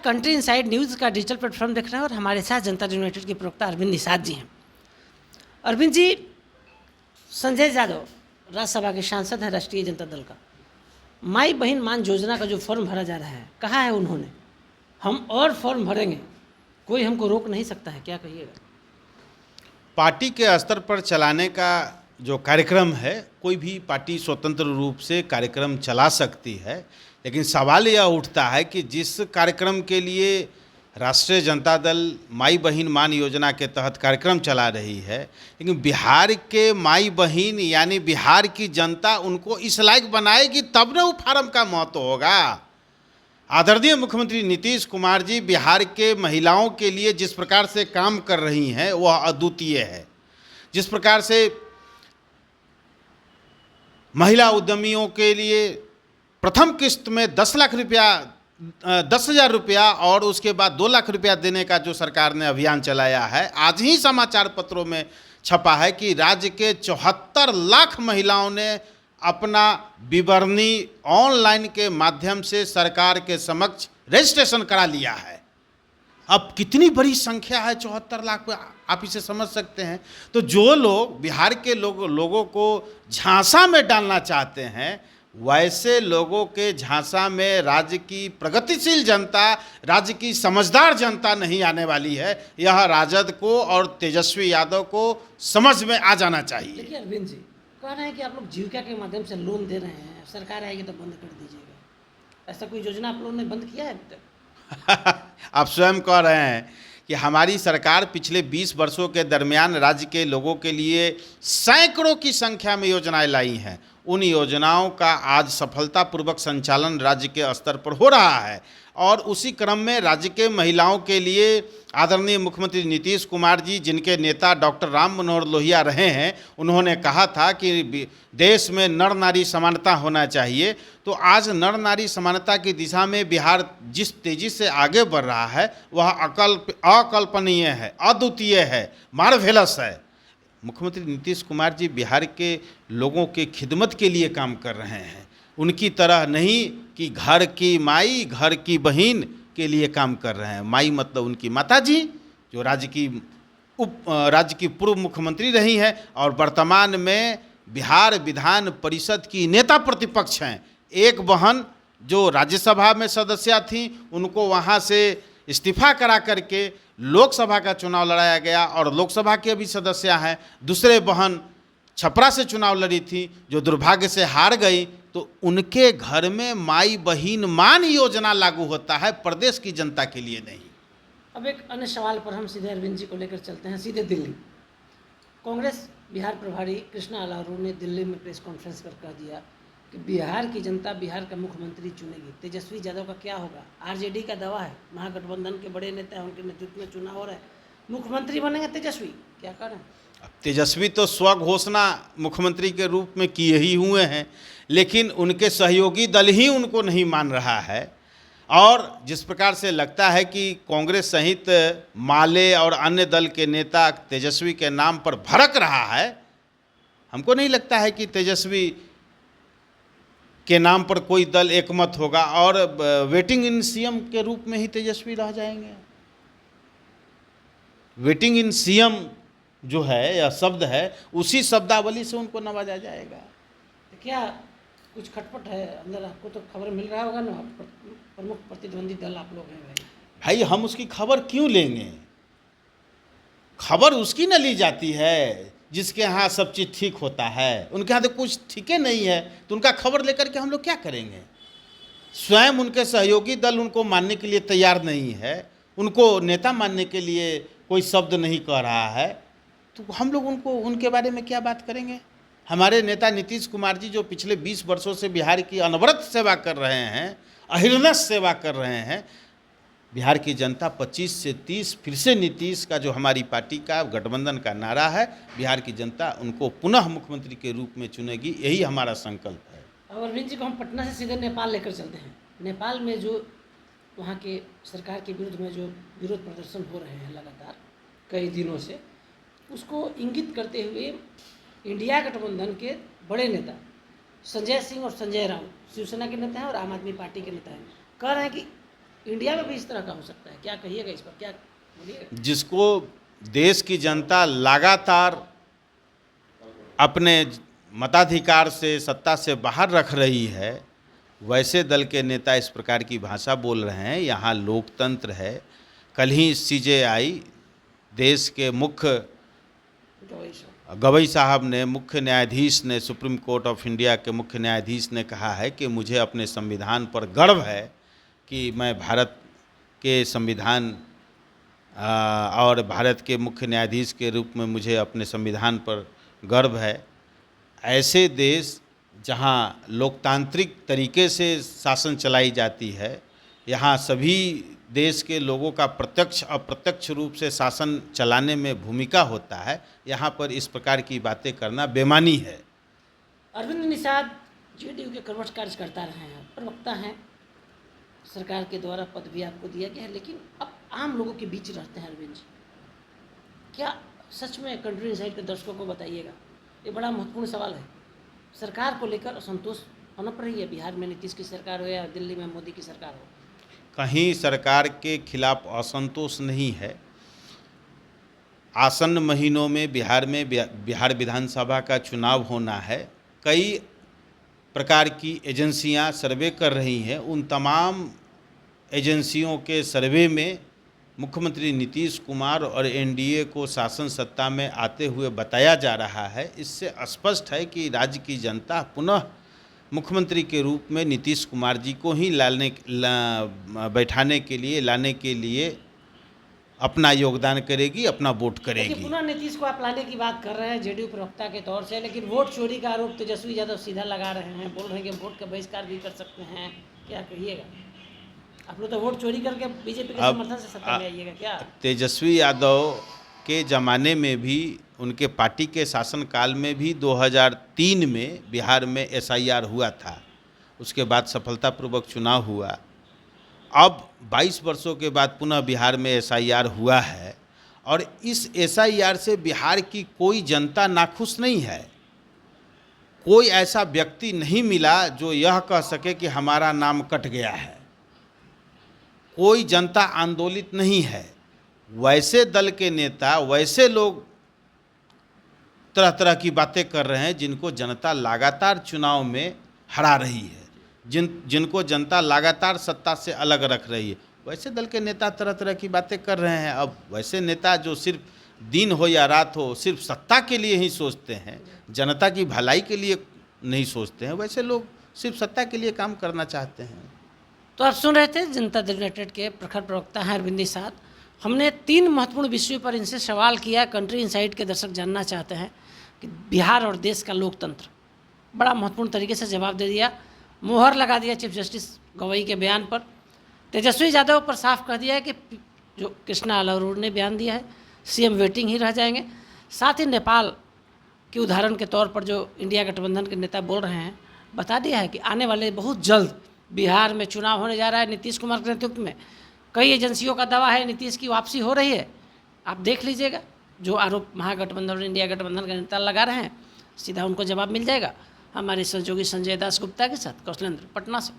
Country inside news का digital platform देख रहे हैं और हमारे साथ जनता यूनाइटेड के प्रवक्ता अरविंद निषाद जी हैं। अरविंद जी, संजय यादव राज्यसभा के सांसद हैं राष्ट्रीय जनता दल का, माई बहन मान योजना का जो फॉर्म भरा जा रहा है, कहा है उन्होंने हम और फॉर्म भरेंगे, कोई हमको रोक नहीं सकता है, क्या कहिएगा? पार्टी के स्तर पर चलाने का जो कार्यक्रम है, कोई भी पार्टी स्वतंत्र रूप से कार्यक्रम चला सकती है, लेकिन सवाल यह उठता है कि जिस कार्यक्रम के लिए राष्ट्रीय जनता दल माई बहन मान योजना के तहत कार्यक्रम चला रही है, लेकिन बिहार के माई बहन यानी बिहार की जनता उनको इस लायक बनाएगी तब न वो फार्म का महत्व होगा। आदरणीय मुख्यमंत्री नीतीश कुमार जी बिहार के महिलाओं के लिए जिस प्रकार से काम कर रही हैं वह अद्वितीय है। जिस प्रकार से महिला उद्यमियों के लिए प्रथम किस्त में 10,000 रुपया और उसके बाद 2 लाख रुपया देने का जो सरकार ने अभियान चलाया है, आज ही समाचार पत्रों में छपा है कि राज्य के 74 लाख महिलाओं ने अपना विवरणी ऑनलाइन के माध्यम से सरकार के समक्ष रजिस्ट्रेशन करा लिया है। अब कितनी बड़ी संख्या है, 74 लाख, आप इसे समझ सकते हैं। तो जो लोग बिहार के लोगों को झांसा में डालना चाहते हैं, वैसे लोगों के झांसा में राज्य की प्रगतिशील जनता, राज्य की समझदार जनता नहीं आने वाली है। यह राजद को और तेजस्वी यादव को समझ में आ जाना चाहिए। देखिए अरविंद जी कह रहे हैं कि आप लोग जीविका के माध्यम से लोन दे रहे हैं, सरकार आएगी तो बंद कर दीजिएगा, ऐसा कोई योजना आप लोगों ने बंद किया है अभी तक? आप स्वयं कह रहे हैं कि हमारी सरकार पिछले 20 वर्षों के दरमियान राज्य के लोगों के लिए सैकड़ों की संख्या में योजनाएं लाई हैं। उन योजनाओं का आज सफलतापूर्वक संचालन राज्य के स्तर पर हो रहा है और उसी क्रम में राज्य के महिलाओं के लिए आदरणीय मुख्यमंत्री नीतीश कुमार जी, जिनके नेता डॉक्टर राम मनोहर लोहिया रहे हैं, उन्होंने कहा था कि देश में नर नारी समानता होना चाहिए। तो आज नर नारी समानता की दिशा में बिहार जिस तेज़ी से आगे बढ़ रहा है वह अकल्पनीय है, अद्वितीय है, मार्वेलस है। मुख्यमंत्री नीतीश कुमार जी बिहार के लोगों के खिदमत के लिए काम कर रहे हैं, उनकी तरह नहीं कि घर की माई घर की बहन के लिए काम कर रहे हैं। माई मतलब उनकी माताजी, जो राज्य की पूर्व मुख्यमंत्री रही हैं और वर्तमान में बिहार विधान परिषद की नेता प्रतिपक्ष हैं। एक बहन जो राज्यसभा में सदस्य थी, उनको वहाँ से इस्तीफा करा करके लोकसभा का चुनाव लड़ाया गया और लोकसभा के भी सदस्य हैं। दूसरे बहन छपरा से चुनाव लड़ी थी, जो दुर्भाग्य से हार गई। तो उनके घर में माई बहन मान योजना लागू होता है, प्रदेश की जनता के लिए नहीं। अब एक अन्य सवाल पर हम सीधे अरविंद जी को लेकर चलते हैं, सीधे दिल्ली। कांग्रेस बिहार प्रभारी कृष्णा अलारू ने दिल्ली में प्रेस कॉन्फ्रेंस कर कह दिया कि बिहार की जनता बिहार का मुख्यमंत्री चुनेगी। तेजस्वी यादव का क्या होगा? आरजेडी का दावा है, महागठबंधन के बड़े नेता हैं, उनके नेतृत्व में चुनाव हो रहा है, मुख्यमंत्री बनेंगे तेजस्वी, क्या करें? तेजस्वी तो स्वघोषणा मुख्यमंत्री के रूप में किए ही हुए हैं, लेकिन उनके सहयोगी दल ही उनको नहीं मान रहा है। और जिस प्रकार से लगता है कि कांग्रेस सहित माले और अन्य दल के नेता तेजस्वी के नाम पर भड़क रहा है, हमको नहीं लगता है कि तेजस्वी के नाम पर कोई दल एकमत होगा और वेटिंग इन सीएम के रूप में ही तेजस्वी रह जाएंगे। वेटिंग इन सीएम जो है या शब्द है, उसी शब्दावली से उनको नवाजा जाएगा। तो क्या कुछ खटपट है अंदर? आपको तो खबर मिल रहा होगा ना, प्रमुख प्रतिद्वंदी दल आप लोग हैं भाई, हम उसकी खबर क्यों लेंगे? खबर उसकी न ली जाती है जिसके यहाँ सब चीज़ ठीक होता है। उनके यहाँ तो कुछ ठीक नहीं है, तो उनका खबर लेकर के हम लोग क्या करेंगे? स्वयं उनके सहयोगी दल उनको मानने के लिए तैयार नहीं है, उनको नेता मानने के लिए कोई शब्द नहीं कह रहा है, तो हम लोग उनके बारे में क्या बात करेंगे? हमारे नेता नीतीश कुमार जी जो पिछले 20 वर्षों से बिहार की अनवरत सेवा कर रहे हैं, अहिर्निश सेवा कर रहे हैं, बिहार की जनता 25 से 30 फिर से नीतीश का जो हमारी पार्टी का गठबंधन का नारा है, बिहार की जनता उनको पुनः मुख्यमंत्री के रूप में चुनेगी, यही हमारा संकल्प है। और अरविंद जी को हम पटना से सीधे नेपाल लेकर चलते हैं। नेपाल में जो वहाँ के सरकार के विरुद्ध में जो विरोध प्रदर्शन हो रहे हैं लगातार कई दिनों से, उसको इंगित करते हुए इंडिया गठबंधन के बड़े नेता संजय सिंह और संजय राउत शिवसेना के नेता हैं और आम आदमी पार्टी के नेता हैं, कह रहे हैं कि इंडिया में भी इस तरह का हो सकता है, क्या कहिएगा इस पर, क्या बोलिएगा? जिसको देश की जनता लगातार अपने मताधिकार से, सत्ता से बाहर रख रही है, वैसे दल के नेता इस प्रकार की भाषा बोल रहे हैं। यहाँ लोकतंत्र है। कल ही CJI देश के मुख्य गवई साहब ने, मुख्य न्यायाधीश ने, सुप्रीम कोर्ट ऑफ इंडिया के मुख्य न्यायाधीश ने कहा है कि मुझे अपने संविधान पर गर्व है कि मैं भारत के संविधान और भारत के मुख्य न्यायाधीश के रूप में मुझे अपने संविधान पर गर्व है। ऐसे देश जहां लोकतांत्रिक तरीके से शासन चलाई जाती है, यहाँ सभी देश के लोगों का प्रत्यक्ष अप्रत्यक्ष रूप से शासन चलाने में भूमिका होता है, यहाँ पर इस प्रकार की बातें करना बेमानी है। अरविंद निषाद JDU के कर्मठ कार्यकर्ता रहे हैं, प्रवक्ता हैं, सरकार के द्वारा पद भी आपको दिया गया है, लेकिन अब आम लोगों के बीच रहते हैं अरविंद जी। क्या सच में कंट्री इनसाइड के दर्शकों को बताइएगा, ये बड़ा महत्वपूर्ण सवाल है, सरकार को लेकर असंतोष पनप रही है, बिहार में नीतीश की सरकार हो या दिल्ली में मोदी की सरकार हो? कहीं सरकार के खिलाफ असंतोष नहीं है। आसन्न महीनों में बिहार विधानसभा का चुनाव होना है। कई प्रकार की एजेंसियां सर्वे कर रही हैं। उन तमाम एजेंसियों के सर्वे में मुख्यमंत्री नीतीश कुमार और NDA को शासन सत्ता में आते हुए बताया जा रहा है। इससे स्पष्ट है कि राज्य की जनता पुनः मुख्यमंत्री के रूप में नीतीश कुमार जी को ही लाने के लिए अपना योगदान करेगी, अपना वोट करेगी। पुनः नीतीश को आप लाने की बात कर रहे हैं JDU प्रवक्ता के तौर से, लेकिन वोट चोरी का आरोप तेजस्वी यादव सीधा लगा रहे हैं, बोल रहे हैं कि वोट का बहिष्कार भी कर सकते हैं, क्या कहिएगा? आप लोग तो वोट चोरी करके बीजेपी के समर्थन से सत्ता में आइएगा क्या? तेजस्वी यादव के ज़माने में भी, उनके पार्टी के शासनकाल में भी 2003 में बिहार में SIR हुआ था। उसके बाद सफलतापूर्वक चुनाव हुआ। अब 22 वर्षों के बाद पुनः बिहार में SIR हुआ है और इस SIR से बिहार की कोई जनता नाखुश नहीं है। कोई ऐसा व्यक्ति नहीं मिला जो यह कह सके कि हमारा नाम कट गया है। कोई जनता आंदोलित नहीं है। वैसे दल के नेता, वैसे लोग तरह तरह की बातें कर रहे हैं जिनको जनता लगातार चुनाव में हरा रही है, जिनको जनता लगातार सत्ता से अलग रख रही है। वैसे दल के नेता तरह तरह की बातें कर रहे हैं। अब वैसे नेता जो सिर्फ दिन हो या रात हो सिर्फ सत्ता के लिए ही सोचते हैं, जनता की भलाई के लिए नहीं सोचते हैं, वैसे लोग सिर्फ सत्ता के लिए काम करना चाहते हैं। तो आप सुन रहे थे जनता दल यूनाइटेड के प्रखर प्रवक्ता हैं अरविंद निषाद। हमने 3 महत्वपूर्ण विषयों पर इनसे सवाल किया। कंट्री इनसाइड के दर्शक जानना चाहते हैं कि बिहार और देश का लोकतंत्र, बड़ा महत्वपूर्ण तरीके से जवाब दे दिया। मोहर लगा दिया चीफ जस्टिस गवई के बयान पर। तेजस्वी यादव पर साफ कह दिया है कि जो कृष्णा अलाउरुर ने बयान दिया है, CM वेटिंग ही रह जाएंगे। साथ ही नेपाल के उदाहरण के तौर पर जो इंडिया गठबंधन के नेता बोल रहे हैं, बता दिया है कि आने वाले बहुत जल्द बिहार में चुनाव होने जा रहा है नीतीश कुमार के नेतृत्व में। कई एजेंसियों का दावा है नीतीश की वापसी हो रही है। आप देख लीजिएगा, जो आरोप महागठबंधन और इंडिया गठबंधन के नेता लगा रहे हैं, सीधा उनको जवाब मिल जाएगा। हमारे सहयोगी संजय दास गुप्ता के साथ कौशलेंद्र, पटना से।